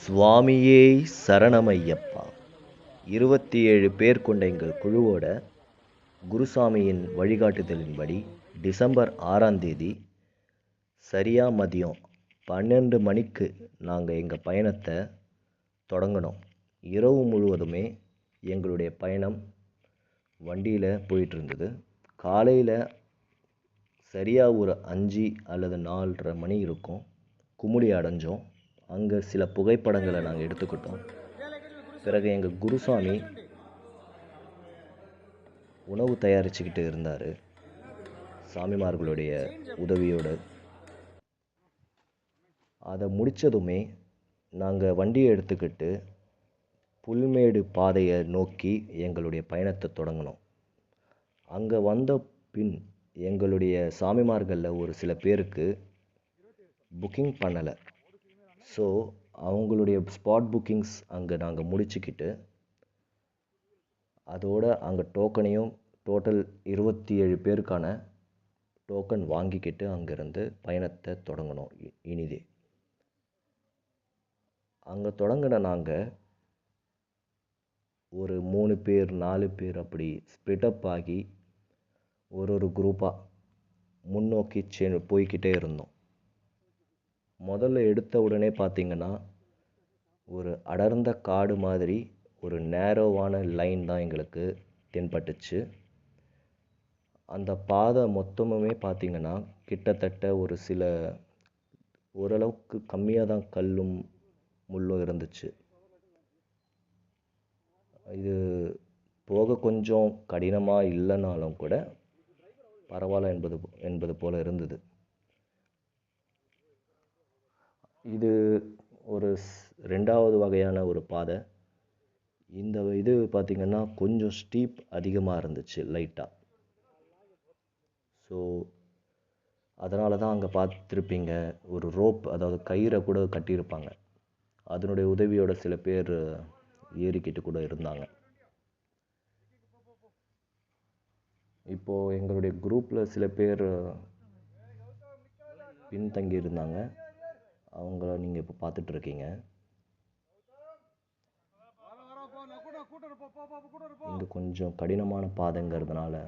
சுவாமியே சரணமையப்பா. 27 பேர் கொண்ட எங்கள் குழுவோட குருசாமியின் வழிகாட்டுதலின்படி டிசம்பர் 6ஆம் தேதி சரியாக மதியம் 12 மணிக்கு நாங்கள் எங்கள் பயணத்தை தொடங்கினோம். இரவு முழுவதுமே எங்களுடைய பயணம் வண்டியில் போயிட்டு இருந்தது. காலையில் சரியாக ஒரு 5 அல்லது 4:30 மணி இருக்கும், குமுளி அடைஞ்சோம். அங்கே சில புகைப்படங்களை நாங்கள் எடுத்துக்கிட்டோம். பிறகு எங்கள் குருசாமி உணவு தயாரிச்சுக்கிட்டு இருந்தார் சாமிமார்களுடைய உதவியோடு. அதை முடித்ததுமே நாங்கள் வண்டியை எடுத்துக்கிட்டு புல்மேடு பாதையை நோக்கி எங்களுடைய பயணத்தை தொடங்கினோம். அங்கே வந்த பின் எங்களுடைய சாமிமார்களில் ஒரு சில பேருக்கு புக்கிங் பண்ணலை. ஸோ அவங்களுடைய ஸ்பாட் புக்கிங்ஸ் அங்கே நாங்கள் முடிச்சுக்கிட்டு அதோடு அங்கே டோக்கனையும் டோட்டல் 27 பேருக்கான டோக்கன் வாங்கிக்கிட்டு அங்கேருந்து பயணத்தை தொடங்கினோம். இனிதே அங்கே தொடங்கின நாங்கள் ஒரு 3 பேர் 4 பேர் அப்படி ஸ்ப்ளிட்டப் ஆகி ஒரு குரூப்பாக முன்னோக்கி போய்கிட்டே இருந்தோம். முதல்ல எடுத்த உடனே பார்த்திங்கன்னா ஒரு அடர்ந்த காடு மாதிரி ஒரு நேரோவான லைன் தான் எங்களுக்கு தென்பட்டுச்சு. அந்த பாதை மொத்தமுமே பார்த்திங்கன்னா கிட்டத்தட்ட ஒரு சில ஓரளவுக்கு கம்மியாக தான் கல்லும் முள்ளும் இருந்துச்சு. இது போக கொஞ்சம் கடினமாக இல்லைனாலும் கூட பரவாயில்ல என்பது போல் இருந்தது. இது ஒரு 2வது வகையான ஒரு பாதை. இந்த இது பார்த்திங்கன்னா கொஞ்சம் ஸ்டீப் அதிகமாக இருந்துச்சு லைட்டாக. ஸோ அதனால தான் அங்கே பார்த்துருப்பீங்க ஒரு ரோப், அதாவது கயிறை கூட கட்டியிருப்பாங்க. அதனுடைய உதவியோட சில பேர் ஏறிக்கிட்டு கூட இருந்தாங்க. இப்போது எங்களுடைய குரூப்பில் சில பேர் பின்தங்கி இருந்தாங்க. அவங்கள நீங்கள் இப்போ பார்த்துட்ருக்கீங்க. இங்கே கொஞ்சம் கடினமான பாதைங்கிறதுனால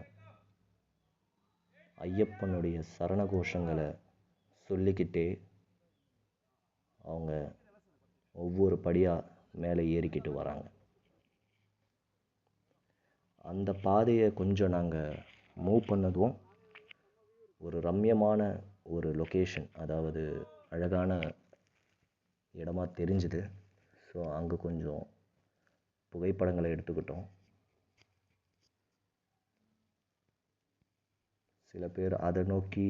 ஐயப்பனுடைய சரண கோஷங்களை சொல்லிக்கிட்டே அவங்க ஒவ்வொரு படியாக மேலே ஏறிக்கிட்டு வராங்க. அந்த பாதையை கொஞ்சம் நாங்கள் மூவ் பண்ணதும் ஒரு ரம்யமான ஒரு லொக்கேஷன், அதாவது அழகான இடமா தெரிஞ்சுது. ஸோ அங்கே கொஞ்சம் புகைப்படங்களை எடுத்துக்கிட்டோம். சில பேர் அதை நோக்கி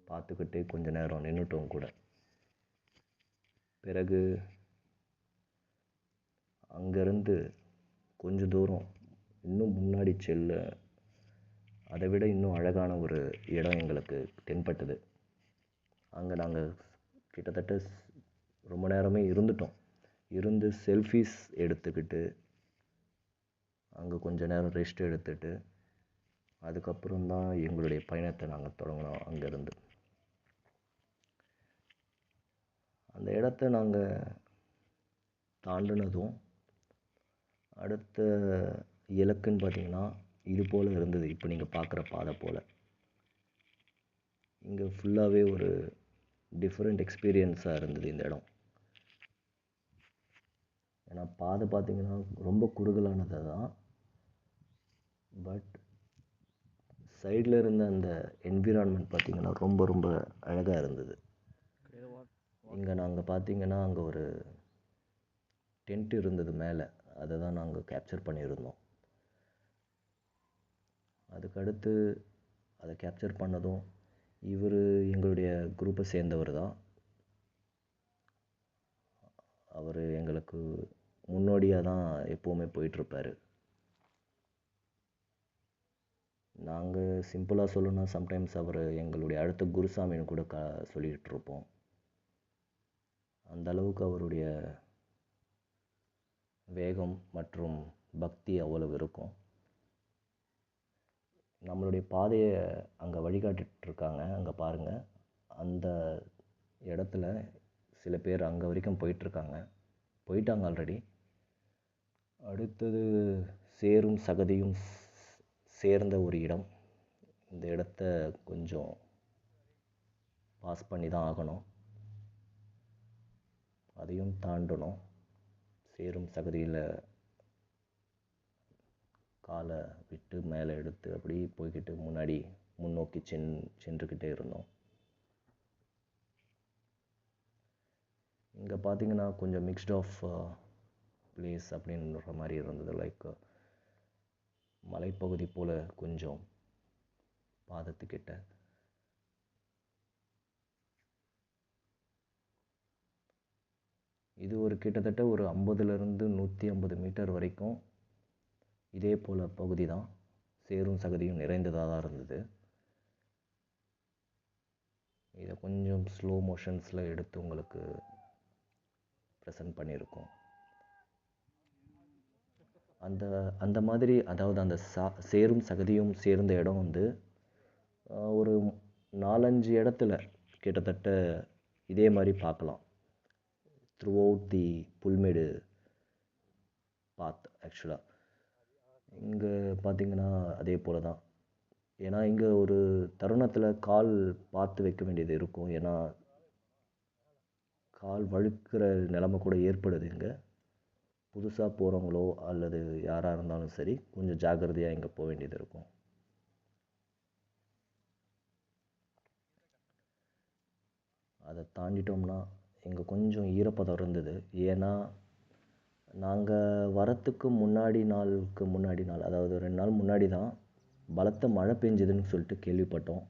பார்த்துக்கிட்டே கொஞ்ச நேரம் நின்றுட்டோம் கூட. பிறகு அங்கேருந்து கொஞ்சம் தூரம் இன்னும் முன்னாடி செல்ல அதை விட இன்னும் அழகான ஒரு இடம் எங்களுக்கு தென்பட்டது. அங்கே நாங்கள் கிட்டத்தட்ட ரொம்ப நேரமே இருந்து செல்ஃபீஸ் எடுத்துக்கிட்டு அங்கே கொஞ்ச நேரம் ரெஸ்ட் எடுத்துட்டு அதுக்கப்புறம் தான் எங்களுடைய பயணத்தை நாங்கள் தொடங்கினோம். அங்கேருந்து அந்த இடத்த நாங்கள் தாண்டினதும் அடுத்த இலக்குன்னு பார்த்திங்கன்னா இது போல் இருந்தது. இப்போ நீங்கள் பார்க்குற பாதை போல் இங்கே ஃபுல்லாகவே ஒரு டிஃப்ரெண்ட் எக்ஸ்பீரியன்ஸாக இருந்தது இந்த இடம். ஏன்னா பாதை பார்த்திங்கன்னா ரொம்ப குறுகலானது தான், பட் சைடில் இருந்த அந்த என்விரான்மெண்ட் பார்த்திங்கன்னா ரொம்ப ரொம்ப அழகாக இருந்தது. இங்கே நாங்கள் பார்த்திங்கன்னா அங்கே ஒரு டென்ட் இருந்தது மேலே, அதை தான் நாங்கள் கேப்சர் பண்ணியிருந்தோம். அதுக்கடுத்து அதை கேப்சர் பண்ணதும் இவர் எங்களுடைய குரூப்பை சேர்ந்தவர் தான். அவர் எங்களுக்கு முன்னோடியாக தான் எப்போவுமே போயிட்டுருப்பார். நாங்கள் சிம்பிளாக சொல்லணும்னா சம்டைம்ஸ் அவர் எங்களுடைய அடுத்த குருசாமின்னு கூட சொல்லிகிட்டு இருப்போம். அந்த அளவுக்கு அவருடைய வேகம் மற்றும் பக்தி அவ்வளவு இருக்கும். நம்மளுடைய பாதையை அங்கே வழிகாட்டிகிட்ருக்காங்க. அங்கே பாருங்கள், அந்த இடத்துல சில பேர் அங்கே வரைக்கும் போயிட்டாங்க ஆல்ரெடி. அடுத்தது சேரும் சகதியும் சேர்ந்த ஒரு இடம். இந்த இடத்த கொஞ்சம் பாஸ் பண்ணி தான் ஆகணும். அதையும் தாண்டணும். சேரும் சகதியில் காலை விட்டு மேலே எடுத்து அப்படி போய்கிட்டு முன்னோக்கி சென்றுக்கிட்டே இருந்தோம். இங்கே பார்த்தீங்கன்னா கொஞ்சம் மிக்ஸ்ட் ஆஃப் பிளேஸ் அப்படின்ற மாதிரி இருந்தது. லைக் மலைப்பகுதி போல் கொஞ்சம் பாதத்துக்கிட்ட. இது ஒரு கிட்டத்தட்ட ஒரு 50லேருந்து 150 மீட்டர் வரைக்கும் இதே போல் பகுதி தான். சேரும் சகதியும் நிறைந்ததாக தான் இருந்தது. இதை கொஞ்சம் ஸ்லோ மோஷன்ஸில் எடுத்து உங்களுக்கு ப்ரெசன்ட் பண்ணியிருக்கோம். அந்த மாதிரி, அதாவது அந்த சேரும் சகதியும் சேர்ந்த இடம் வந்து ஒரு 4-5 இடத்துல கிட்டத்தட்ட இதே மாதிரி பார்க்கலாம். த்ரூ அவுட் தி புல்மேடு பாத். ஆக்சுவலாக இங்கே பார்த்தீங்கன்னா அதே போல் தான். ஏன்னா இங்கே ஒரு தருணத்தில் கால் பார்த்து வைக்க வேண்டியது இருக்கும். ஏன்னா கால் வழுக்கிற நிலைமை கூட ஏற்படுது. இங்கே புதுசாக போகிறவங்களோ அல்லது யாராக இருந்தாலும் சரி, கொஞ்சம் ஜாக்கிரதையாக இங்கே போக வேண்டியது இருக்கும். அதை தாண்டிட்டோம்னா இங்கே கொஞ்சம் ஈரப்பதம் இருந்தது. ஏன்னா நாங்கள் வரத்துக்கு முன்னாடி நாள், அதாவது 2 நாள் முன்னாடி தான் பலத்த மழை பெஞ்சுதுன்னு சொல்லிட்டு கேள்விப்பட்டோம்.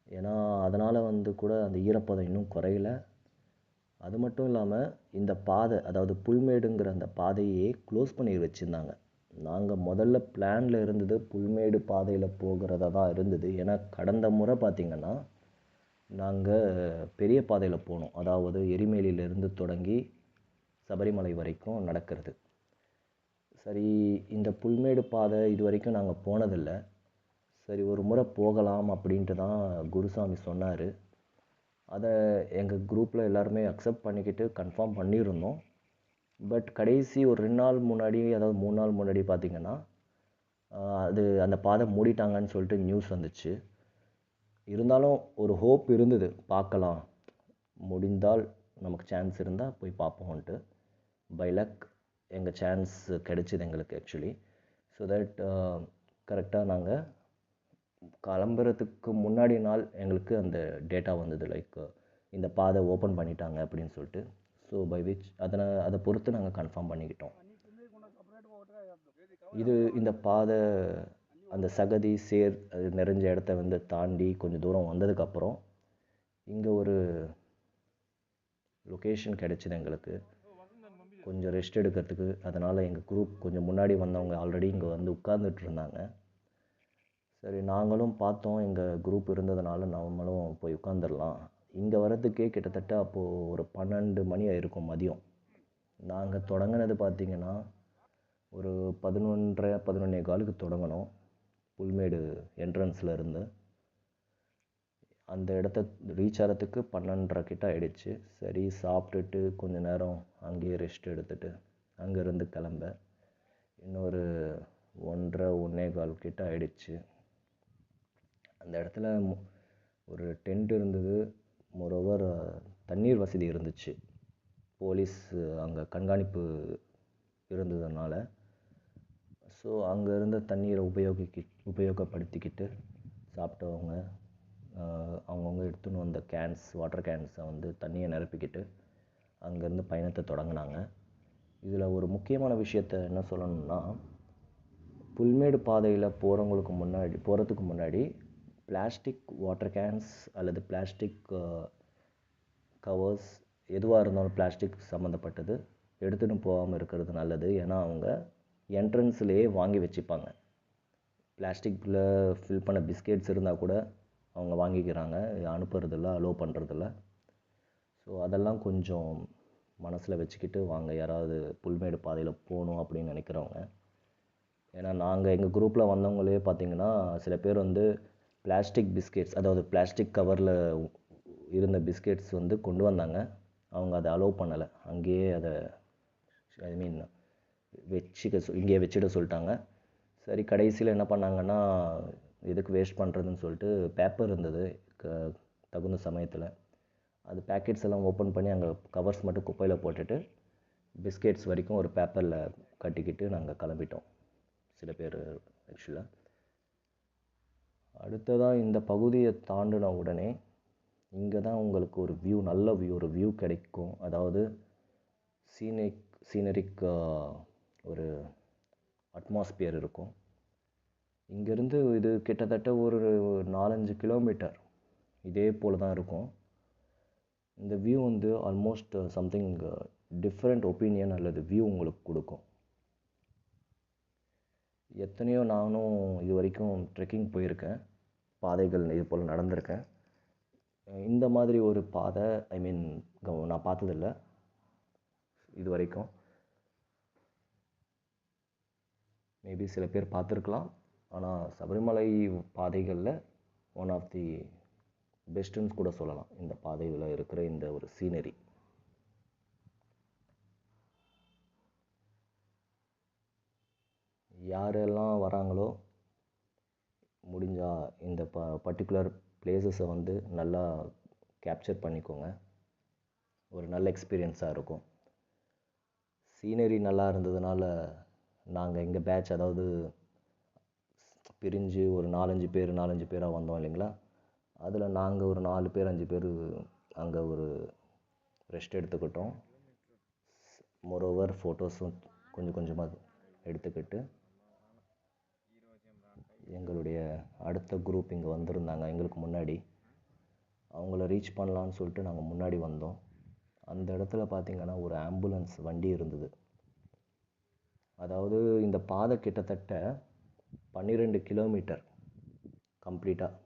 ஏன்னா அதனால் வந்து கூட அந்த ஈரப்பதம் இன்னும் குறையல. அது மட்டும் இல்லாமல் இந்த பாதை, அதாவது புல்மேடுங்கிற அந்த பாதையே க்ளோஸ் பண்ணி வச்சுருந்தாங்க. நாங்கள் முதல்ல பிளானில் இருந்தது புல்மேடு பாதையில் போகிறதா தான் இருந்தது. ஏன்னா கடந்த முறை பார்த்திங்கன்னா நாங்கள் பெரிய பாதையில் போனோம். அதாவது எரிமேலியிலேருந்து தொடங்கி சபரிமலை வரைக்கும் நடக்கிறது. சரி, இந்த புல்மேடு பாதை இது வரைக்கும் நாங்கள் போனதில்லை. சரி, ஒரு முறை போகலாம் அப்படின்ட்டு தான் குருசாமி சொன்னார். அதை எங்கள் குரூப்பில் எல்லாருமே அக்செப்ட் பண்ணிக்கிட்டு கன்ஃபார்ம் பண்ணியிருந்தோம். பட் கடைசி ஒரு 2 நாள் முன்னாடி, அதாவது 3 நாள் முன்னாடி பார்த்திங்கன்னா அந்த பாதை மூடிட்டாங்கன்னு சொல்லிட்டு நியூஸ் வந்துச்சு. இருந்தாலும் ஒரு ஹோப் இருந்தது, பார்க்கலாம், முடிந்தால் நமக்கு சான்ஸ் இருந்தால் போய் பார்ப்போம்ன்ட்டு. பை லக் எங்கள் சான்ஸ் கிடைச்சிது எங்களுக்கு ஆக்சுவலி. ஸோ தட் கரெக்டாக நாங்கள் கிளம்புறதுக்கு முன்னாடி நாள் எங்களுக்கு அந்த டேட்டா வந்தது. லைக் இந்த பாதை ஓப்பன் பண்ணிட்டாங்க அப்படின்னு சொல்லிட்டு. ஸோ பை விச் அதை பொறுத்து நாங்கள் கன்ஃபார்ம் பண்ணிக்கிட்டோம். இந்த பாதை அந்த சகதி அது நிறைஞ்ச இடத்த வந்து தாண்டி கொஞ்சம் தூரம் வந்ததுக்கப்புறம் இங்கே ஒரு லொக்கேஷன் கிடைச்சிது எங்களுக்கு கொஞ்சம் ரெஸ்ட் எடுக்கிறதுக்கு. அதனால் எங்கள் குரூப் கொஞ்சம் முன்னாடி வந்தவங்க ஆல்ரெடி இங்கே வந்து உட்கார்ந்துட்டு இருந்தாங்க. சரி, நாங்களும் பார்த்தோம் எங்கள் குரூப் இருந்ததுனால நம்மளும் போய் உட்காந்துடலாம். இங்கே வரதுக்கே கிட்டத்தட்ட அப்போது ஒரு 12 மணி ஆயிருக்கும் மதியம். நாங்கள் தொடங்கினது பார்த்திங்கன்னா ஒரு 11:30-11:15 தொடங்கினோம். புல்மேடு என்ட்ரன்ஸில் இருந்து அந்த இடத்த ரீச் ஆகிறதுக்கு 12:30 கிட்ட ஆகிடுச்சு. சரி, சாப்பிட்டுட்டு கொஞ்ச நேரம் அங்கேயே ரெஸ்ட் எடுத்துகிட்டு அங்கேருந்து கிளம்ப இன்னொரு 1:30-1:15 கிட்ட ஆகிடுச்சு. அந்த இடத்துல ஒரு டென்ட் இருந்தது. மோரோவர் தண்ணீர் வசதி இருந்துச்சு. போலீஸ் அங்கே கண்காணிப்பு இருந்ததுனால ஸோ அங்கே இருந்த தண்ணீரை உபயோகப்படுத்திக்கிட்டு சாப்பிட்டவங்க அவங்கவுங்க எடுத்துன்னு வந்த வாட்டர் கேன்ஸை வந்து தண்ணியை நிரப்பிக்கிட்டு அங்கேருந்து பயணத்தை தொடங்கினாங்க. இதில் ஒரு முக்கியமான விஷயத்தை என்ன சொல்லணும்னா, புல்மேடு பாதையில் போகிறதுக்கு முன்னாடி பிளாஸ்டிக் வாட்டர் கேன்ஸ் அல்லது பிளாஸ்டிக் கவர்ஸ் எதுவாக இருந்தாலும் பிளாஸ்டிக் சம்மந்தப்பட்டது எடுத்துகிட்டு போகாமல் இருக்கிறது நல்லது. ஏன்னா அவங்க என்ட்ரன்ஸ்லேயே வாங்கி வச்சுப்பாங்க. பிளாஸ்டிக்கில் ஃபில் பண்ண பிஸ்கெட்ஸ் இருந்தால் கூட அவங்க வாங்கிக்கிறாங்க, அனுப்புறதில்ல, அலோவ் பண்ணுறதில்ல. ஸோ அதெல்லாம் கொஞ்சம் மனசில் வச்சுக்கிட்டு வாங்க யாராவது புல்மேடு பாதையில் போகணும் அப்படின்னு நினைக்கிறவங்க. ஏன்னா நாங்கள் எங்கள் குரூப்பில் வந்தவங்களே பார்த்திங்கன்னா சில பேர் வந்து பிளாஸ்டிக் பிஸ்கெட்ஸ், அதாவது பிளாஸ்டிக் கவரில் இருந்த பிஸ்கெட்ஸ் வந்து கொண்டு வந்தாங்க. அவங்க அதை அலோவ் பண்ணலை. அங்கேயே அதை ஐ மீன் இங்கேயே வச்சுட சொல்லிட்டாங்க. சரி, கடைசியில் என்ன பண்ணாங்கன்னா, எதுக்கு வேஸ்ட் பண்ணுறதுன்னு சொல்லிட்டு பேப்பர் இருந்தது தகுந்த சமயத்தில். அது பேக்கெட்ஸ் எல்லாம் ஓப்பன் பண்ணி அங்கே கவர்ஸ் மட்டும் குப்பையில் போட்டுட்டு பிஸ்கெட்ஸ் வரைக்கும் ஒரு பேப்பரில் கட்டிக்கிட்டு நாங்கள் கிளம்பிட்டோம் சில பேர் ஆக்சுவலாக. அடுத்ததாக இந்த பகுதியை தாண்டின உடனே இங்கே தான் உங்களுக்கு ஒரு வியூ, நல்ல வியூ கிடைக்கும். அதாவது சீனரிக் ஒரு அட்மாஸ்பியர் இருக்கும். இங்கேருந்து இது கிட்டத்தட்ட ஒரு 4-5 கிலோமீட்டர் இதே போல் தான் இருக்கும். இந்த வியூ வந்து ஆல்மோஸ்ட் சம்திங் டிஃப்ரெண்ட் ஒப்பீனியன் அல்லது வியூ உங்களுக்கு கொடுக்கும். எத்தனையோ நானும் இது வரைக்கும் ட்ரெக்கிங் போயிருக்கேன், பாதைகள் இது போல் நடந்திருக்கேன். இந்த மாதிரி ஒரு பாதை ஐ மீன் நான் பார்த்ததில்லை இது வரைக்கும். மேபி சில பேர் பார்த்துருக்கலாம். ஆனால் சபரிமலை பாதைகளில் ஒன் ஆஃப் தி பெஸ்ட்டுன்னு கூட சொல்லலாம் இந்த பாதையில் இருக்கிற இந்த ஒரு சீனரி. யாரெல்லாம் வராங்களோ முடிஞ்சால் இந்த பர்டிகுலர் பிளேசஸை வந்து நல்லா கேப்சர் பண்ணிக்கோங்க. ஒரு நல்ல எக்ஸ்பீரியன்ஸாக இருக்கும். சீனரி நல்லா இருந்ததுனால நாங்கள் எங்கள் பேட்ச், அதாவது பிரிஞ்சு ஒரு 4-5 பேராக வந்தோம் இல்லைங்களா. அதில் நாங்கள் ஒரு 4 பேர் 5 பேர் அங்கே ஒரு ரெஸ்ட் எடுத்துக்கிட்டோம். மோரோவர் ஃபோட்டோஸும் கொஞ்சமாக எடுத்துக்கிட்டு எங்களுடைய அடுத்த குரூப் இங்கே வந்திருந்தாங்க எங்களுக்கு முன்னாடி. அவங்கள ரீச் பண்ணலான்னு சொல்லிட்டு நாங்கள் முன்னாடி வந்தோம். அந்த இடத்துல பார்த்திங்கன்னா ஒரு ஆம்புலன்ஸ் வண்டி இருந்தது. அதாவது இந்த பாதை கிட்டத்தட்ட 12 கிலோமீட்டர் கம்ப்ளீட்டாக.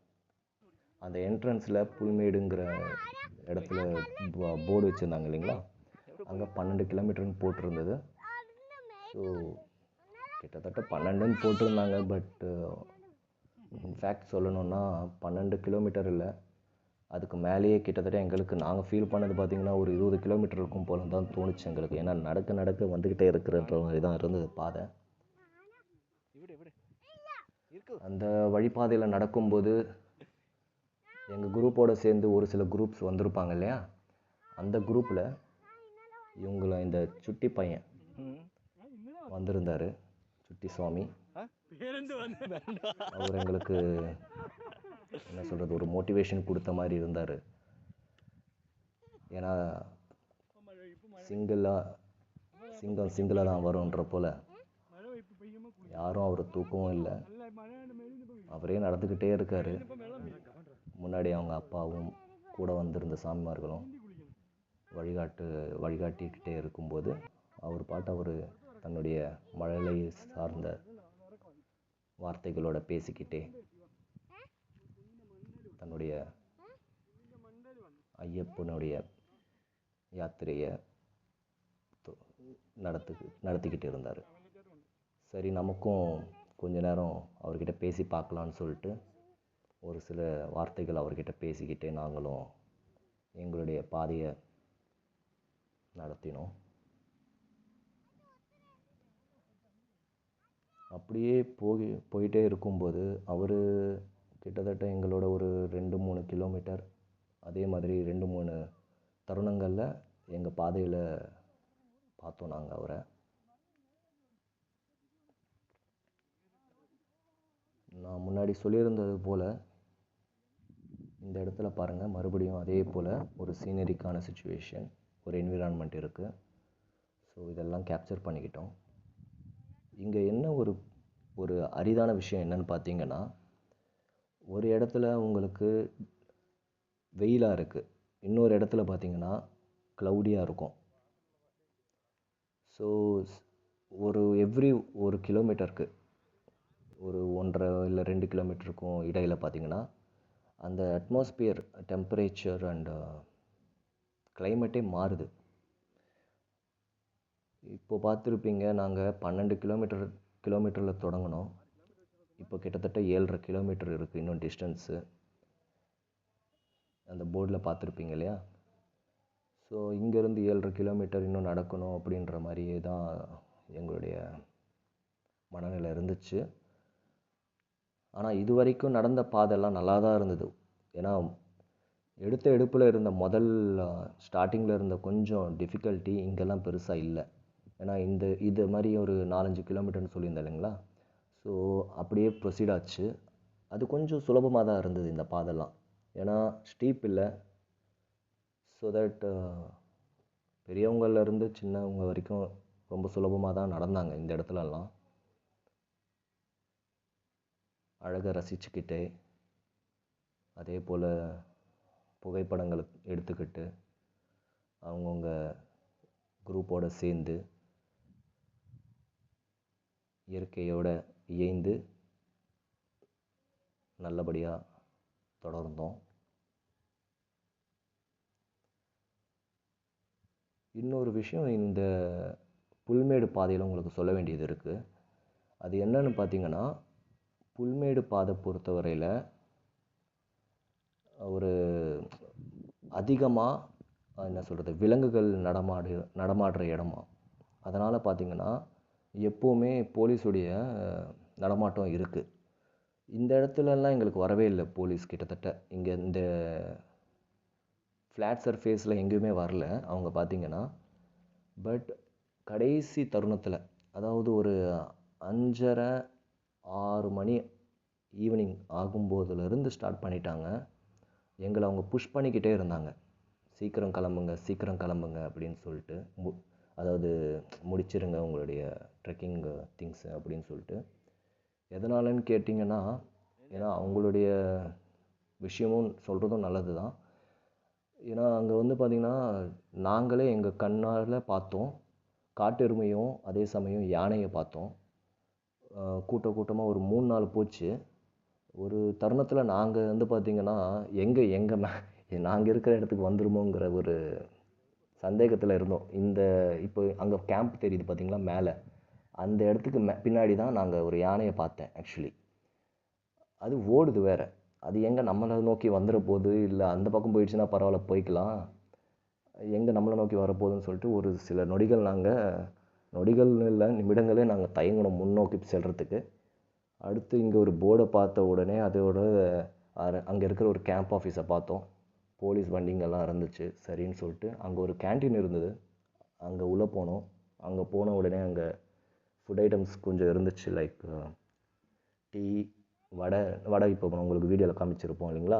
அந்த என்ட்ரன்ஸில் புல்மேடுங்கிற இடத்துல போர்டு வச்சுருந்தாங்க இல்லைங்களா, அங்கே 12 கிலோமீட்டர்னு போட்டிருந்தது. ஸோ கிட்டத்தட்ட 12ன்னு போட்டிருந்தாங்க. பட் இன்ஃபேக்ட் சொல்லணுன்னா 12 கிலோமீட்டர் இல்லை, அதுக்கு மேலேயே கிட்டத்தட்ட எங்களுக்கு நாங்கள் ஃபீல் பண்ணது பார்த்திங்கன்னா ஒரு 20 கிலோமீட்டர் இருக்கும் போல தான் தோணுச்சு எங்களுக்கு. ஏன்னா நடக்க வந்துக்கிட்டே இருக்கிறன்ற இதான் இருந்தது பாதை. அந்த வழிபாதையில் நடக்கும்போது எங்கள் குரூப்போடு சேர்ந்து ஒரு சில குரூப்ஸ் வந்திருப்பாங்க இல்லையா, அந்த குரூப்பில் இவங்கள இந்த சுட்டி பையன் வந்திருந்தார், சுட்டி சுவாமி. அவர் எங்களுக்கு என்ன சொல்கிறது, ஒரு மோட்டிவேஷன் கொடுத்த மாதிரி இருந்தார். ஏன்னா சிங்கிளாக தான் வரும்ன்ற போல் யாரும் அவர் தூக்கவும் இல்லை. அவரே நடந்துக்கிட்டே இருக்கார். முன்னாடி அவங்க அப்பாவும் கூட வந்திருந்த சாமிமார்களும் வழிகாட்டிக்கிட்டே இருக்கும்போது அவர் அவர் தன்னுடைய மழலை சார்ந்த வார்த்தைகளோட பேசிக்கிட்டே தன்னுடைய ஐயப்பனுடைய யாத்திரையை நடத்திக்கிட்டு இருந்தார். சரி, நமக்கும் கொஞ்ச நேரம் அவர்கிட்ட பேசி பார்க்கலான்னு சொல்லிட்டு ஒரு சில வார்த்தைகள் அவர்கிட்ட பேசிக்கிட்டே நாங்களும் எங்களுடைய பாதையை நடத்தினோம். அப்படியே போயிட்டே இருக்கும்போது அவர் கிட்டத்தட்ட எங்களோட ஒரு 2-3 கிலோமீட்டர், அதே மாதிரி 2-3 தருணங்களில் எங்கள் பாதையில் பார்த்தோம் நாங்கள் அவரை. நான் முன்னாடி சொல்லியிருந்தது போல் இந்த இடத்துல பாருங்கள், மறுபடியும் அதே போல் ஒரு சீனரிக்கான சுச்சுவேஷன், ஒரு என்விரான்மெண்ட் இருக்குது. ஸோ இதெல்லாம் கேப்சர் பண்ணிக்கிட்டோம். இங்கே என்ன ஒரு அரிதான விஷயம் என்னன்னு பார்த்தீங்கன்னா, ஒரு இடத்துல உங்களுக்கு வெயிலாக இருக்குது, இன்னொரு இடத்துல பார்த்தீங்கன்னா க்ளவுடியாக இருக்கும். ஸோ ஒரு கிலோமீட்டருக்கு ஒரு 1.5 இல்லை 2 கிலோமீட்டருக்கும் இடையில் பார்த்தீங்கன்னா அந்த அட்மாஸ்பியர் டெம்பரேச்சர் அண்ட் கிளைமேட்டே மாறுது. இப்போ பார்த்துருப்பீங்க, நாங்கள் 12 கிலோமீட்டரில் தொடங்கினோம். இப்போ கிட்டத்தட்ட 7.5 கிலோமீட்டர் இருக்குது இன்னும் டிஸ்டன்ஸு. அந்த போர்டில் பார்த்துருப்பீங்க இல்லையா. ஸோ இங்கேருந்து 7.5 கிலோமீட்டர் இன்னும் நடக்கணும் அப்படின்ற மாதிரியே தான் எங்களுடைய மனநிலை இருந்துச்சு. ஆனால் இது வரைக்கும் நடந்த பாதைலாம் நல்லா தான் இருந்தது. ஏன்னா எடுத்த எடுப்பில் இருந்த முதல் ஸ்டார்டிங்கில் இருந்த கொஞ்சம் டிஃபிகல்ட்டி இங்கெல்லாம் பெருசாக இல்லை. ஏன்னா இது மாதிரி ஒரு 4-5 கிலோமீட்டர்னு சொல்லியிருந்தேன் இல்லைங்களா. ஸோ அப்படியே ப்ரொசீட் ஆச்சு. அது கொஞ்சம் சுலபமாக தான் இருந்தது இந்த பாதைலாம். ஏன்னா ஸ்டீப் இல்லை. ஸோ தட் பெரியவங்கள்லேருந்து சின்னவங்க வரைக்கும் ரொம்ப சுலபமாக தான் நடந்தாங்க இந்த இடத்துலலாம். அழகாக ரசிச்சுக்கிட்டே அதே போல் புகைப்படங்களை எடுத்துக்கிட்டு அவங்கவுங்க குரூப்போடு சேர்ந்து இயற்கையோடு இயைந்து நல்லபடியாக தொடர்ந்தோம். இன்னொரு விஷயம், இந்த புல்மேடு பாதையில் உங்களுக்கு சொல்ல வேண்டியது இருக்குது. அது என்னன்னு பார்த்தீங்கன்னா, புல்மேடு பாதை பொறுத்தவரையில் ஒரு அதிகமாக என்ன சொல்கிறது, விலங்குகள் நடமாடுற இடமா. அதனால் பார்த்திங்கன்னா எப்போவுமே போலீஸுடைய நடமாட்டம் இருக்குது. இந்த இடத்துலலாம் எங்களுக்கு வரவே இல்லை போலீஸ். கிட்டத்தட்ட இங்கே இந்த ஃப்ளாட் சர்ஃபேஸில் எங்கேயுமே வரல அவங்க பார்த்திங்கன்னா. பட் கடைசி தருணத்தில், அதாவது ஒரு 5:30-6 மணி ஈவினிங் ஆகும்போதுலேருந்து ஸ்டார்ட் பண்ணிட்டாங்க. எங்களை அவங்க புஷ் பண்ணிக்கிட்டே இருந்தாங்க. சீக்கிரம் கிளம்புங்க, சீக்கிரம் கிளம்புங்க அப்படின்னு சொல்லிட்டு. அதாவது முடிச்சிருங்க உங்களுடைய ட்ரெக்கிங் திங்ஸு அப்படின்னு சொல்லிட்டு. எதனாலன்னு கேட்டிங்கன்னா, ஏன்னா அவங்களுடைய விஷயமும் சொல்கிறதும் நல்லது தான். ஏன்னா அங்கே வந்து பார்த்திங்கன்னா நாங்களே எங்கள் கண்ணால் பார்த்தோம். காட்டெருமையும் அதே சமயம் யானையை பார்த்தோம். கூட்டமாக ஒரு 3-4 போச்சு. ஒரு தருணத்தில் நாங்கள் வந்து பார்த்திங்கன்னா நாங்கள் இருக்கிற இடத்துக்கு வந்துருமோங்கிற ஒரு சந்தேகத்தில் இருந்தோம். இப்போ அங்கே கேம்ப் தெரியுது பார்த்திங்களா மேலே, அந்த இடத்துக்கு பின்னாடி தான் நாங்கள் ஒரு யானையை பார்த்தேன் ஆக்சுவலி. அது ஓடுது வேறு. அது எங்கே நம்மளை நோக்கி வந்துட போகுது, இல்லை அந்த பக்கம் போயிடுச்சுன்னா பரவாயில்ல போய்க்கலாம், எங்கே நம்மளை நோக்கி வரப்போகுதுன்னு சொல்லிட்டு ஒரு சில நொடிகள்னு இல்லை நிமிடங்களே நாங்கள் தயங்கணும் முன்னோக்கி செல்கிறதுக்கு. அடுத்து இங்கே ஒரு போர்டை பார்த்த உடனே அதோட அங்கே இருக்கிற ஒரு கேம்ப் ஆஃபீஸை பார்த்தோம். போலீஸ் வண்டிங்கெல்லாம் இருந்துச்சு. சரின்னு சொல்லிட்டு அங்கே ஒரு கேன்டீன் இருந்தது. அங்கே உள்ளே போனோம். அங்கே போன உடனே அங்கே ஃபுட் ஐட்டம்ஸ் கொஞ்சம் இருந்துச்சு. லைக் டீ, வடை இப்போ உங்களுக்கு வீடியோவில் காமிச்சிருப்போம் இல்லைங்களா,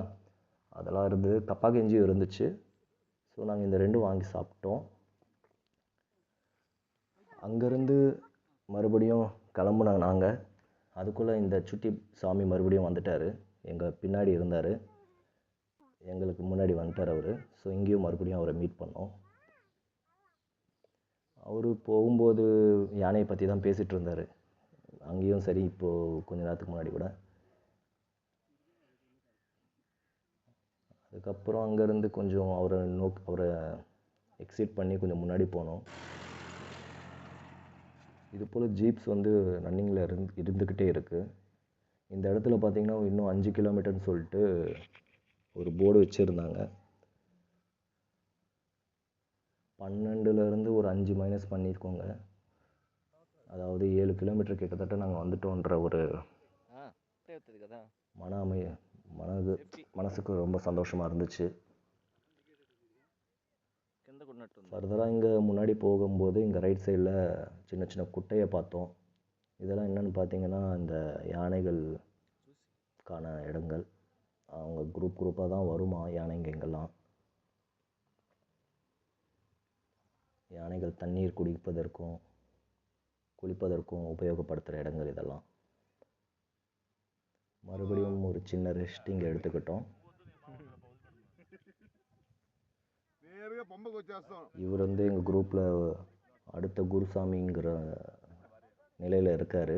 அதெல்லாம் இருந்தது. கப்பா கெஞ்சியும் இருந்துச்சு. ஸோ நாங்கள் இந்த 2 வாங்கி சாப்பிட்டோம். அங்கேருந்து மறுபடியும் கிளம்புனாங்க நாங்கள். அதுக்குள்ளே இந்த சுட்டி சாமி மறுபடியும் வந்துட்டார். எங்கள் பின்னாடி இருந்தார், எங்களுக்கு முன்னாடி வந்துட்டார் அவர். ஸோ இங்கேயும் மறுபடியும் அவரை மீட் பண்ணோம். அவர் போகும்போது யானையை பற்றி தான் பேசிகிட்டு இருந்தார். அங்கேயும் சரி, இப்போது கொஞ்ச நேரத்துக்கு முன்னாடி கூட. அதுக்கப்புறம் அங்கேருந்து கொஞ்சம் அவரை எக்ஸிட் பண்ணி கொஞ்சம் முன்னாடி போனோம். இது போல் ஜீப்ஸ் வந்து ரன்னிங்கில் இருந்துக்கிட்டே இருக்குது. இந்த இடத்துல பார்த்திங்கன்னா இன்னும் 5 கிலோமீட்டர்னு சொல்லிட்டு ஒரு போர்டு வச்சுருந்தாங்க. 12லேருந்து ஒரு 5 மைனஸ் பண்ணியிருக்கோங்க. அதாவது 7 கிலோமீட்டர் கிட்டத்தட்ட நாங்கள் வந்துட்டோன்ற ஒரு மனசுக்கு ரொம்ப சந்தோஷமாக இருந்துச்சு. ஃபர்தராக இங்கே முன்னாடி போகும்போது இங்கே ரைட் சைடில் சின்ன சின்ன குட்டையை பார்த்தோம். இதெல்லாம் என்னென்னு பார்த்தீங்கன்னா இந்த யானைகளுக்கான இடங்கள். அவங்க குரூப்பாக தான் வருமா யானைங்க. இங்கெல்லாம் யானைகள் தண்ணீர் குடிப்பதற்கும் குளிப்பதற்கும் உபயோகப்படுத்துகிற இடங்கள் இதெல்லாம். மறுபடியும் ஒரு சின்ன ரெஸ்ட் இங்கே எடுத்துக்கிட்டோம். இவர் வந்து எங்கள் குரூப்பில் அடுத்த குருசாமிங்கிற நிலையில் இருக்கார்.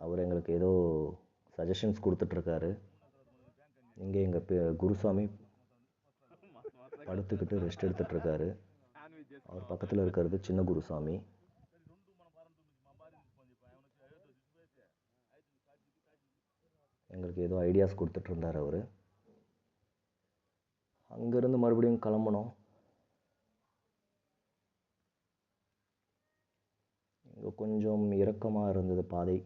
அவர் எங்களுக்கு ஏதோ சஜஷன்ஸ் கொடுத்துட்ருக்காரு. இங்கே எங்கள் குருசாமி படுத்துக்கிட்டு ரெஸ்ட் எடுத்துகிட்ருக்காரு. அவர் பக்கத்தில் இருக்கிறது சின்ன குருசாமி. எங்களுக்கு ஏதோ ஐடியாஸ் கொடுத்துட்ருந்தார் அவர். அங்கேருந்து மறுபடியும் கிளம்பணும். கொஞ்சம் இறக்கமாக இருந்தது பாதை.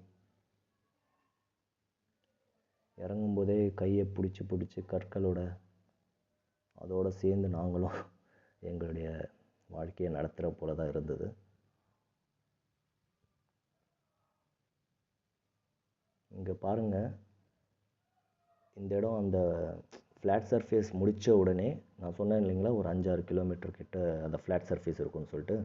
இறங்கும்போதே கையை பிடிச்சி பிடிச்சி கற்களோட அதோடு சேர்ந்து நாங்களும் எங்களுடைய வாழ்க்கையை நடத்துகிற போல தான் இருந்தது. இங்கே பாருங்கள், இந்த இடம் அந்த ஃப்ளாட் சர்ஃபேஸ் முடித்த உடனே நான் சொன்னேன் இல்லைங்களா, ஒரு 5-6 கிலோமீட்டர் கிட்ட அந்த ஃப்ளாட் சர்ஃபேஸ் இருக்குன்னு சொல்லிட்டு.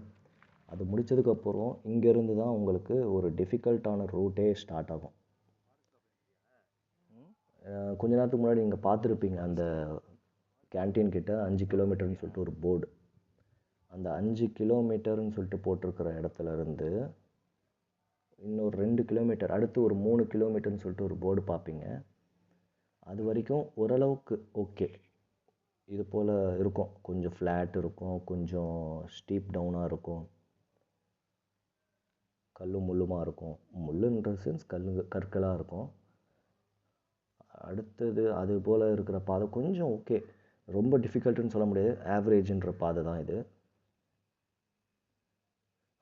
அது முடித்ததுக்கப்புறம் இங்கேருந்து தான் உங்களுக்கு ஒரு டிஃபிகல்ட்டான ரூட்டே ஸ்டார்ட் ஆகும். கொஞ்ச நேரத்துக்கு முன்னாடி நீங்கள் பார்த்துருப்பீங்க, அந்த கேன்டீன் கிட்ட 5 கிலோமீட்டர்னு சொல்லிட்டு ஒரு போர்டு. அந்த 5 கிலோமீட்டர்னு சொல்லிட்டு போட்டிருக்கிற இடத்துல இருந்து இன்னொரு 2 கிலோமீட்டர், அடுத்து ஒரு 3 கிலோமீட்டர்னு சொல்லிட்டு ஒரு போர்டு பார்ப்பீங்க. அது வரைக்கும் ஓரளவுக்கு ஓகே, இது போல் இருக்கும். கொஞ்சம் ஃப்ளாட் இருக்கும், கொஞ்சம் ஸ்டீப் டவுனாக இருக்கும், கல்லு முள்ளுமா இருக்கும். முள்ளுன்ற சென்ஸ் கற்களாக இருக்கும். அடுத்தது அது போல் இருக்கிற பாதை கொஞ்சம் ஓகே, ரொம்ப டிஃபிகல்ட்டுன்னு சொல்ல முடியாது, ஆவரேஜ்ன்ற பாதை தான் இது.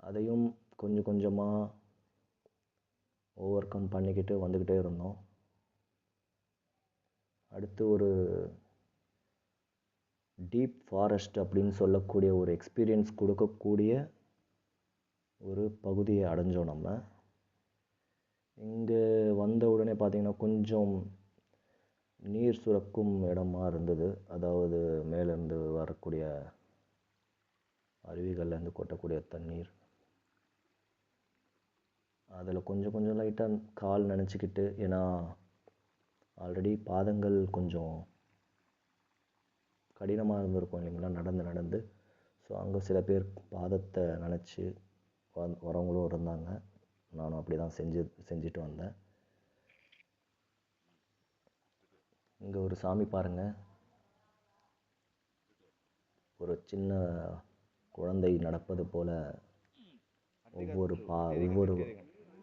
அதையும் கொஞ்சம் கொஞ்சமாக ஓவர் கம் பண்ணிக்கிட்டு வந்துக்கிட்டே இருந்தோம். அடுத்து ஒரு டீப் ஃபாரஸ்ட் அப்படின்னு சொல்லக்கூடிய ஒரு எக்ஸ்பீரியன்ஸ் கொடுக்கக்கூடிய ஒரு பகுதியை அடைஞ்சோம். நம்ம இங்கே வந்த உடனே பார்த்திங்கன்னா கொஞ்சம் நீர் சுரக்கும் இடமா இருந்தது. அதாவது மேலேருந்து வரக்கூடிய அருவிகள்லேருந்து கொட்டக்கூடிய தண்ணீர், அதில் கொஞ்சம் கொஞ்சம் லைட்டாக கால் நனைச்சிக்கிட்டு, ஏன்னா ஆல்ரெடி பாதங்கள் கொஞ்சம் கடினமாக இருந்திருக்கும் இல்லைங்களா, நடந்து நடந்து. ஸோ அங்கே சில பேர் பாதத்தை நனைச்சி வரவங்களும் இருந்தாங்க. நானும் அப்படி தான் செஞ்சுட்டு வந்தேன். இங்கே ஒரு சாமி பாருங்கள், ஒரு சின்ன குழந்தை நடப்பது போல் ஒவ்வொரு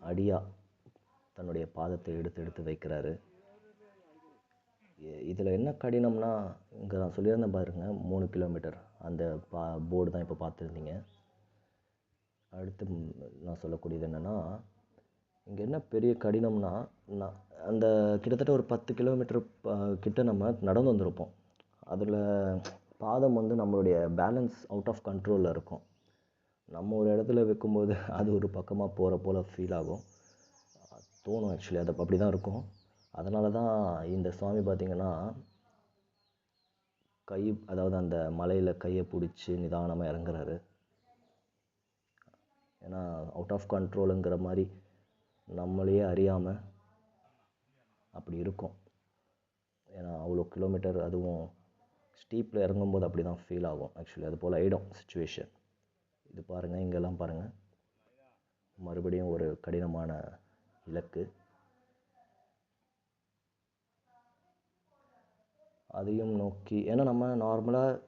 அடியாக தன்னுடைய பாதத்தை எடுத்து வைக்கிறாரு. இதில் என்ன கடினம்னா, இங்கே நான் சொல்லியிருந்தேன் பாருங்கள், 3 கிலோமீட்டர் அந்த போர்டு தான் இப்போ பார்த்துருந்தீங்க. அடுத்து நான் சொல்லக்கூடியது என்னென்னா, இங்கே என்ன பெரிய கடினம்னா, அந்த கிட்டத்தட்ட ஒரு 10 கிலோமீட்டர் கிட்ட நம்ம நடந்து வந்திருப்போம். அதில் பாதம் நம்மளுடைய பேலன்ஸ் அவுட் ஆஃப் கண்ட்ரோலில் இருக்கும். நம்ம ஒரு இடத்துல வைக்கும்போது அது ஒரு பக்கமாக போகிற போல் ஃபீல் ஆகும், தோணும். ஆக்சுவலி அது அப்படி தான் இருக்கும். அதனால தான் இந்த சுவாமி பார்த்திங்கன்னா அதாவது அந்த மலையில் கையை பிடிச்சி நிதானமாக இறங்குறாரு. ஏன்னா அவுட் ஆஃப் கண்ட்ரோலுங்கிற மாதிரி நம்மளையே அறியாமல் அப்படி இருக்கும். ஏன்னா அவ்வளோ கிலோமீட்டர், அதுவும் ஸ்டீப்பில் இறங்கும்போது அப்படி தான் ஃபீல் ஆகும். ஆக்சுவலி அது போல் ஆகிடும் சுச்சுவேஷன். இது பாருங்கள், இங்கெல்லாம் பாருங்கள், மறுபடியும் ஒரு கடினமான இலக்கு. அதையும் நோக்கி, ஏன்னா நம்ம நார்மலாக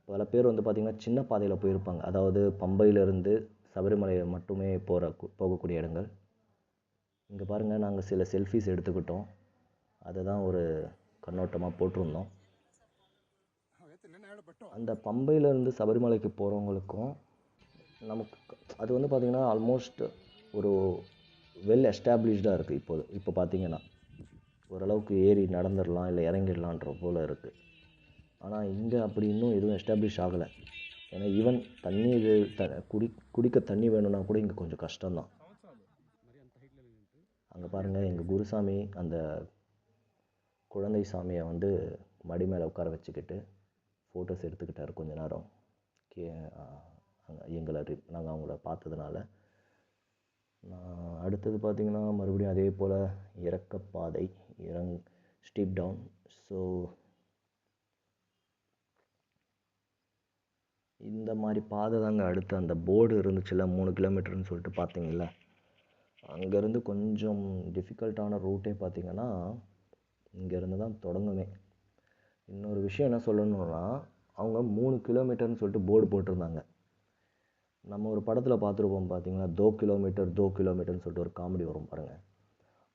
பல பேர் பார்த்திங்கன்னா சின்ன பாதையில் போயிருப்பாங்க. அதாவது பம்பையிலேருந்து சபரிமலை மட்டுமே போகக்கூடிய இடங்கள். இங்கே பாருங்கள், நாங்கள் சில செல்ஃபிஸ் எடுத்துக்கிட்டோம். அதை தான் ஒரு கண்ணோட்டமாக போட்டிருந்தோம். அந்த பம்பையிலேருந்து சபரிமலைக்கு போகிறவங்களுக்கும் நமக்கு அது பார்த்திங்கன்னா ஆல்மோஸ்ட் ஒரு வெல் எஸ்டாப்ளிஷ்டாக இருக்குது. இப்போ பார்த்திங்கன்னா ஓரளவுக்கு ஏறி நடந்துடலாம், இல்லை இறங்கிடலான்ற போல் இருக்குது. ஆனால் இங்கே அப்படி இன்னும் எதுவும் எஸ்டாப்ளிஷ் ஆகலை. ஏன்னா ஈவன் தண்ணி குடிக்க தண்ணி வேணும்னா கூட இங்கே கொஞ்சம் கஷ்டம்தான். அங்கே பாருங்கள், எங்கள் குருசாமி அந்த குழந்தை சாமியை மடி மேலே உட்கார வச்சுக்கிட்டு ஃபோட்டோஸ் எடுத்துக்கிட்டார் கொஞ்ச நேரம். நாங்கள் அவங்கள பார்த்ததுனால. அடுத்தது பார்த்திங்கன்னா மறுபடியும் அதே போல் இறக்கப்பாதை, ஸ்டீப் டவுன். ஸோ இந்த மாதிரி பாதை தாங்க. அடுத்து அந்த போர்டு இருந்துச்சுல்ல 3 கிலோமீட்டர்னு சொல்லிட்டு பார்த்தீங்கல்ல, அங்கேருந்து கொஞ்சம் டிஃபிகல்ட்டான ரூட்டே பார்த்திங்கன்னா இங்கேருந்து தான் தொடங்குமே. இன்னொரு விஷயம் என்ன சொல்லணுன்னா, அவங்க 3 கிலோமீட்டர்னு சொல்லிட்டு போர்டு போட்டிருந்தாங்க. நம்ம ஒரு படத்தில் பார்த்துருப்போம் பார்த்திங்கன்னா, 2 கிலோமீட்டர்னு சொல்லிட்டு ஒரு காமெடி வரும் பாருங்கள்.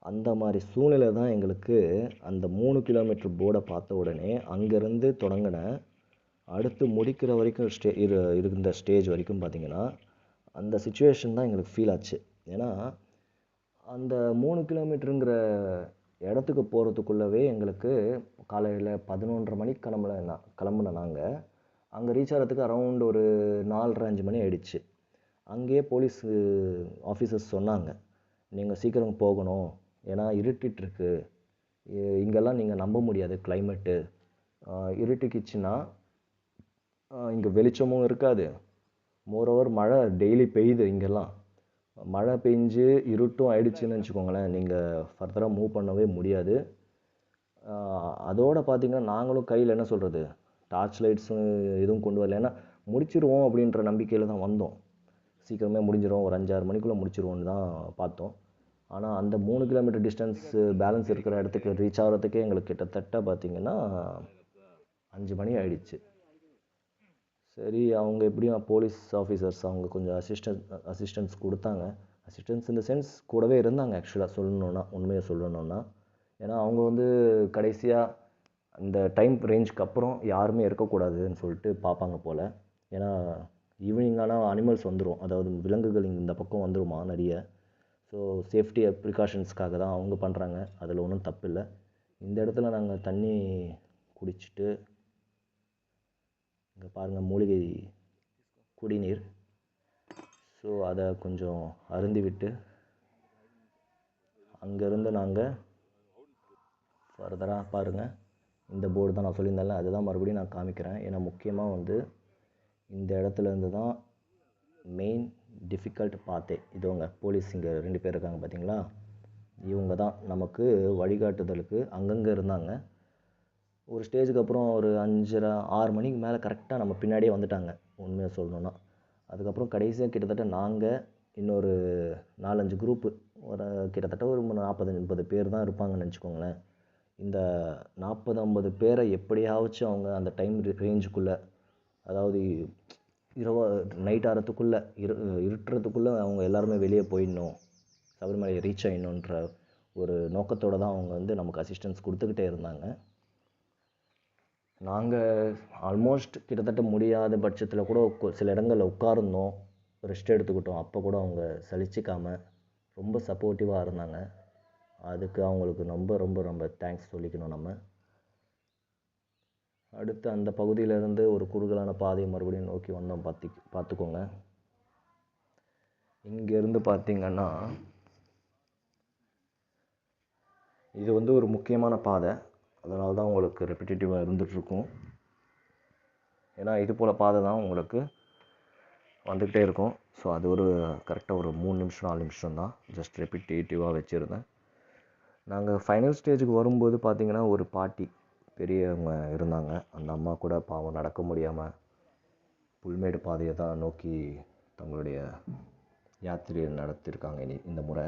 அந்த மாதிரி சூழ்நிலை தான் எங்களுக்கு. அந்த 3 கிலோமீட்டர் போர்டை பார்த்த உடனே அங்கேருந்து தொடங்கின அடுத்து முடிக்கிற வரைக்கும் இருந்த ஸ்டேஜ் வரைக்கும் பார்த்திங்கன்னா அந்த சுச்சுவேஷன் தான் எங்களுக்கு ஃபீல் ஆச்சு. ஏன்னா அந்த 3 கிலோமீட்டருங்கிற இடத்துக்கு போகிறதுக்குள்ளவே எங்களுக்கு காலையில் 11:30 மணிக்கு கிளம்புன நாங்கள் அங்கே ரீச் ஆகிறதுக்கு அரௌண்ட் ஒரு 4:30 5 மணி ஆயிடுச்சு. அங்கேயே போலீஸ் ஆஃபீஸர்ஸ் சொன்னாங்க, நீங்கள் சீக்கிரம் போகணும், ஏன்னா இருட்டிகிட்ருக்கு, இங்கெல்லாம் நீங்கள் நம்ப முடியாது கிளைமேட்டு, இருட்டிக்கிச்சுன்னா இங்கே வெளிச்சமும் இருக்காது, மோரோவர் மழை டெய்லி பெய்யுது, இங்கெல்லாம் மழை பெஞ்சு இருட்டும் ஆயிடுச்சுன்னு வச்சுக்கோங்களேன், நீங்கள் ஃபர்தராக மூவ் பண்ணவே முடியாது. அதோடு பார்த்திங்கன்னா நாங்களும் கையில் என்ன சொல்கிறது, டார்ச் லைட்ஸும் எதுவும் கொண்டு வரல, ஏன்னா முடிச்சிருவோம் அப்படின்ற நம்பிக்கையில் தான் வந்தோம். சீக்கிரமே முடிஞ்சிடும், ஒரு 5-6 மணிக்குள்ளே முடிச்சிருவோன்னு தான் பார்த்தோம். ஆனால் அந்த 3 கிலோமீட்டர் டிஸ்டன்ஸு பேலன்ஸ் இருக்கிற இடத்துக்கு ரீச் ஆகிறதுக்கே எங்களுக்கு கிட்டத்தட்ட பார்த்திங்கன்னா 5 மணி ஆயிடுச்சு. சரி, அவங்க எப்படியும் போலீஸ் ஆஃபீஸர்ஸ் அவங்க கொஞ்சம் அசிஸ்டன்ஸ் கொடுத்தாங்க. அசிஸ்டன்ஸ் இந்த சென்ஸ் கூடவே இருந்தாங்க ஆக்சுவலாக உண்மையை சொல்லணுன்னா. ஏன்னா அவங்க வந்து கடைசியாக அந்த டைம் ரேஞ்சுக்கு அப்புறம் யாருமே இருக்கக்கூடாதுன்னு சொல்லிட்டு பார்ப்பாங்க போல். ஏன்னா ஈவினிங் ஆனால் அனிமல்ஸ் வந்துடும், அதாவது விலங்குகள் இந்த பக்கம் வந்துடுமா நிறைய. ஸோ சேஃப்டி ப்ரிகாஷன்ஸ்க்காக தான் அவங்க பண்ணுறாங்க, அதில் ஒன்றும் தப்பு இல்லை. இந்த இடத்துல நாங்கள் தண்ணி குடிச்சிட்டு, இங்கே பாருங்கள் மூலிகை குடிநீர், ஸோ அதை கொஞ்சம் அருந்தி விட்டு அங்கேருந்து நாங்கள் ஃபர்தராக பாருங்கள், இந்த போர்டு தான் நான் சொல்லியிருந்தேன்ல, அதுதான் மறுபடியும் நான் காமிக்கிறேன். ஏன்னா முக்கியமாக வந்து இந்த இடத்துலேருந்து தான் மெயின் டிஃபிகல்ட் பாத்தே. இதுவங்க போலீஸ் இங்கே 2 பேர் இருக்காங்க பார்த்தீங்களா, இவங்க தான் நமக்கு வழிகாட்டுதலுக்கு அங்கங்கே இருந்தாங்க. ஒரு ஸ்டேஜுக்கு அப்புறம் ஒரு 5:30-6 மணிக்கு மேலே கரெக்டாக நம்ம பின்னாடியே வந்துட்டாங்க உண்மையாக சொல்லணுன்னா. அதுக்கப்புறம் கடைசியாக கிட்டத்தட்ட நாங்கள் இன்னொரு 4-5 குரூப்பு, ஒரு கிட்டத்தட்ட ஒரு 40-50 பேர் தான் இருப்பாங்கன்னு வச்சுக்கோங்களேன். இந்த 40-50 பேரை எப்படியாச்சும் அவங்க அந்த டைம் ரேஞ்சுக்குள்ளே, அதாவது நைட் ஆகிறதுக்குள்ளே இருட்டுறதுக்குள்ளே அவங்க எல்லாருமே வெளியே போயிடணும், சபரிமலை ரீச் ஆகிடணுன்ற ஒரு நோக்கத்தோடு தான் அவங்க வந்து நமக்கு அசிஸ்டன்ஸ் கொடுத்துக்கிட்டே இருந்தாங்க. நாங்கள் ஆல்மோஸ்ட் கிட்டத்தட்ட முடியாத பட்சத்தில் கூட சில இடங்களில் உட்கார்ந்தோம், ரெஸ்ட் எடுத்துக்கிட்டோம். அப்போ கூட அவங்க சலிச்சிக்காமல் ரொம்ப சப்போர்ட்டிவாக இருந்தாங்க. அதுக்கு அவங்களுக்கு ரொம்ப ரொம்ப ரொம்ப தேங்க்ஸ் சொல்லிக்கணும் நம்ம. அடுத்து அந்த பகுதியிலேருந்து ஒரு குறுகலான பாதையை மறுபடியும் நோக்கி வந்தோம். பார்த்துக்கோங்க, இங்கேருந்து பார்த்திங்கன்னா இது வந்து ஒரு முக்கியமான பாதை, அதனால தான் உங்களுக்கு ரெப்பிட்டேட்டிவாக இருந்துகிட்ருக்கும். ஏன்னா இது போல் பாதை தான் உங்களுக்கு வந்துக்கிட்டே இருக்கும். ஸோ அது ஒரு கரெக்டாக ஒரு 3 நிமிஷம் 4 நிமிஷம் தான் ஜஸ்ட் ரெப்பிட்டேட்டிவாக வச்சுருந்தேன். நாங்கள் ஃபைனல் ஸ்டேஜுக்கு வரும்போது பார்த்திங்கன்னா ஒரு பாட்டி பெரியவங்க இருந்தாங்க. அந்த அம்மா கூட பாவம் நடக்க முடியாமல் புல்மேடு பாதையை தான் நோக்கி தங்களுடைய யாத்திரையை நடத்தியிருக்காங்க இந்த முறை.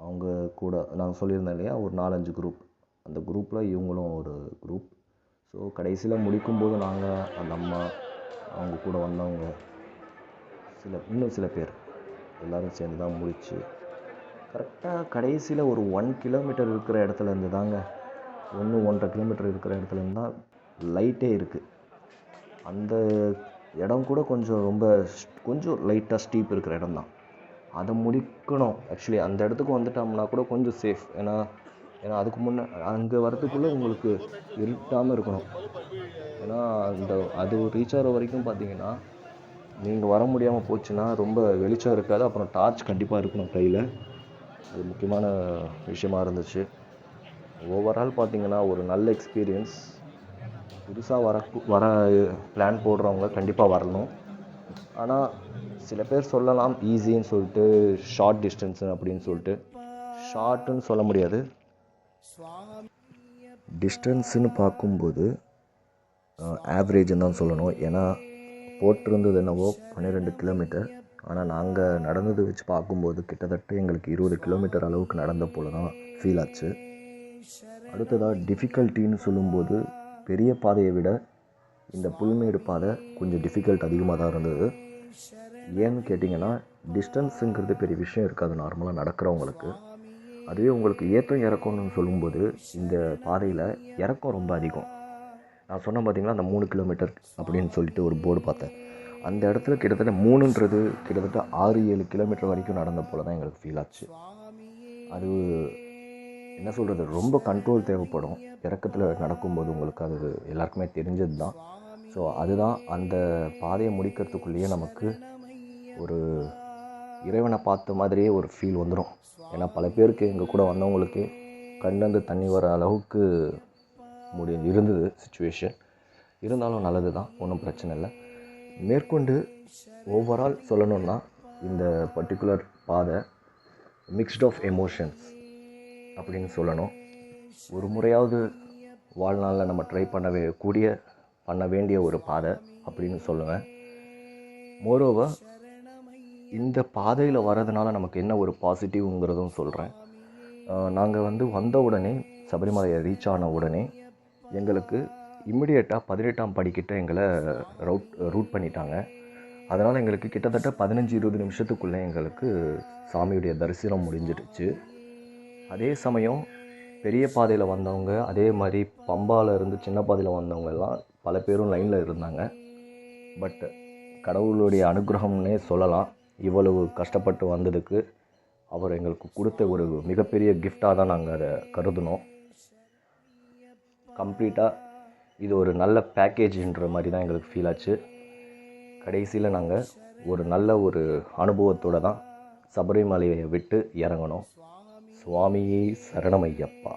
அவங்க கூட நாங்கள் சொல்லியிருந்தேன் இல்லையா, ஒரு 4-5 குரூப், அந்த குரூப்பில் இவங்களும் ஒரு குரூப். ஸோ கடைசியில் முடிக்கும்போது நாங்கள், அந்த அம்மா, அவங்க கூட வந்தவங்க இன்னும் சில பேர் எல்லோரும் சேர்ந்து தான் முடிச்சு கரெக்டாக கடைசியில் ஒரு 1 கிலோமீட்டர் இருக்கிற இடத்துலேருந்து தாங்க, 1-1.5 கிலோமீட்டர் இருக்கிற இடத்துலேருந்து தான் லைட்டே இருக்குது. அந்த இடம் கூட கொஞ்சம் லைட்டாக ஸ்டீப் இருக்கிற இடம் தான். அதை முடிக்கணும் ஆக்சுவலி. அந்த இடத்துக்கு வந்துட்டோம்னா கூட கொஞ்சம் சேஃப். ஏன்னா அதுக்கு முன்னே அங்கே வரதுக்குள்ளே உங்களுக்கு இருட்டாமல் இருக்கணும். ஏன்னா அது ரீச் ஆகிற வரைக்கும் பார்த்தீங்கன்னா நீங்கள் வர முடியாமல் போச்சுன்னா ரொம்ப வெளிச்சம் இருக்காது. அப்புறம் டார்ச் கண்டிப்பாக இருக்கணும் கையில், அது முக்கியமான விஷயமா இருந்துச்சு. ஓவரால் பார்த்திங்கன்னா ஒரு நல்ல எக்ஸ்பீரியன்ஸ். புதுசாக வர பிளான் போடுறவங்க கண்டிப்பாக வரணும். ஆனால் சில பேர் சொல்லலாம் ஈஸின்னு சொல்லிட்டு, ஷார்ட் டிஸ்டன்ஸு அப்படின்னு சொல்லிட்டு. ஷார்ட்டுன்னு சொல்ல முடியாது, டிஸ்டன்ஸுன்னு பார்க்கும்போது ஆவரேஜுன்னு தான் சொல்லணும். ஏன்னா போட்டிருந்தது என்னவோ 12 கிலோமீட்டர், ஆனால் நாங்கள் நடந்தது வச்சு பார்க்கும்போது கிட்டத்தட்ட எங்களுக்கு 20 கிலோமீட்டர் அளவுக்கு நடந்த போல தான் ஃபீல் ஆச்சு. அடுத்ததாக டிஃபிகல்ட்டின்னு சொல்லும்போது பெரிய பாதையை விட இந்த புல்மேடு பாதை கொஞ்சம் டிஃபிகல்ட் அதிகமாக தான் இருந்தது. ஏன்னு கேட்டிங்கன்னா, டிஸ்டன்ஸுங்கிறது பெரிய விஷயம் இருக்காது நார்மலாக நடக்கிறவங்களுக்கு. அதுவே உங்களுக்கு ஏற்றம் இறக்கணும்னு சொல்லும்போது இந்த பாதையில் இறக்கம் ரொம்ப அதிகம். நான் சொன்னேன் பார்த்திங்களா, அந்த 3 கிலோமீட்டர் அப்படின்னு சொல்லிட்டு ஒரு போர்டு பார்த்தேன். அந்த இடத்துல கிட்டத்தட்ட 3ன்றது கிட்டத்தட்ட 6-7 கிலோமீட்டர் வரைக்கும் நடந்த போல் தான் எங்களுக்கு ஃபீல் ஆச்சு. அது என்ன சொல்கிறது, ரொம்ப கண்ட்ரோல் தேவைப்படும் இறக்கத்தில் நடக்கும்போது. உங்களுக்கு அது எல்லாருக்குமே தெரிஞ்சது தான். ஸோ அதுதான் அந்த பாதையை முடிக்கிறதுக்குள்ளேயே நமக்கு ஒரு இறைவனை பார்த்த மாதிரியே ஒரு ஃபீல் வந்துடும். ஏன்னா பல பேருக்கு எங்கள் கூட வந்தவங்களுக்கு கண்லேருந்து தண்ணி வர அளவுக்கு இருந்தது சுச்சுவேஷன். இருந்தாலும் நல்லது தான், ஒன்றும் பிரச்சனை இல்லை. மேற்கொண்டு ஓவரால் சொல்லணுன்னா இந்த பர்டிகுலர் பாதை மிக்ஸ்ட் ஆஃப் எமோஷன்ஸ் அப்படின்னு சொல்லணும். ஒரு முறையாவது வாழ்நாளில் நம்ம ட்ரை பண்ண வேண்டிய ஒரு பாதை அப்படின்னு சொல்லுவேன். மோரோவர் இந்த பாதையில் வர்றதுனால நமக்கு என்ன ஒரு பாசிட்டிவ்ங்கிறதும் சொல்கிறேன். நாங்கள் வந்த உடனே சபரிமலையை ரீச் ஆன உடனே எங்களுக்கு இம்மிடியேட்டாக 18ஆம் படிக்கிட்ட எங்களை ரூட் பண்ணிட்டாங்க. அதனால் எங்களுக்கு கிட்டத்தட்ட 15-20 நிமிஷத்துக்குள்ளே எங்களுக்கு சாமியுடைய தரிசனம் முடிஞ்சிடுச்சு. அதே சமயம் பெரிய பாதையில் வந்தவங்க, அதே மாதிரி பம்பாவில் இருந்து சின்ன பாதையில் வந்தவங்க எல்லாம் பல பேரும் லைனில் இருந்தாங்க. பட் கடவுளுடைய அனுகிரகம்னே சொல்லலாம். இவ்வளவு கஷ்டப்பட்டு வந்ததுக்கு அவர் எங்களுக்கு கொடுத்த ஒரு மிகப்பெரிய கிஃப்டாக தான் நாங்கள் அதை கருதினோம். கம்ப்ளீட்டாக இது ஒரு நல்ல பேக்கேஜ்ன்ற மாதிரி தான் எங்களுக்கு ஃபீல் ஆச்சு. கடைசியில் நாங்கள் ஒரு நல்ல ஒரு அனுபவத்தோடு தான் சபரிமலையை விட்டு இறங்கணும். சுவாமியே சரணமையப்பா.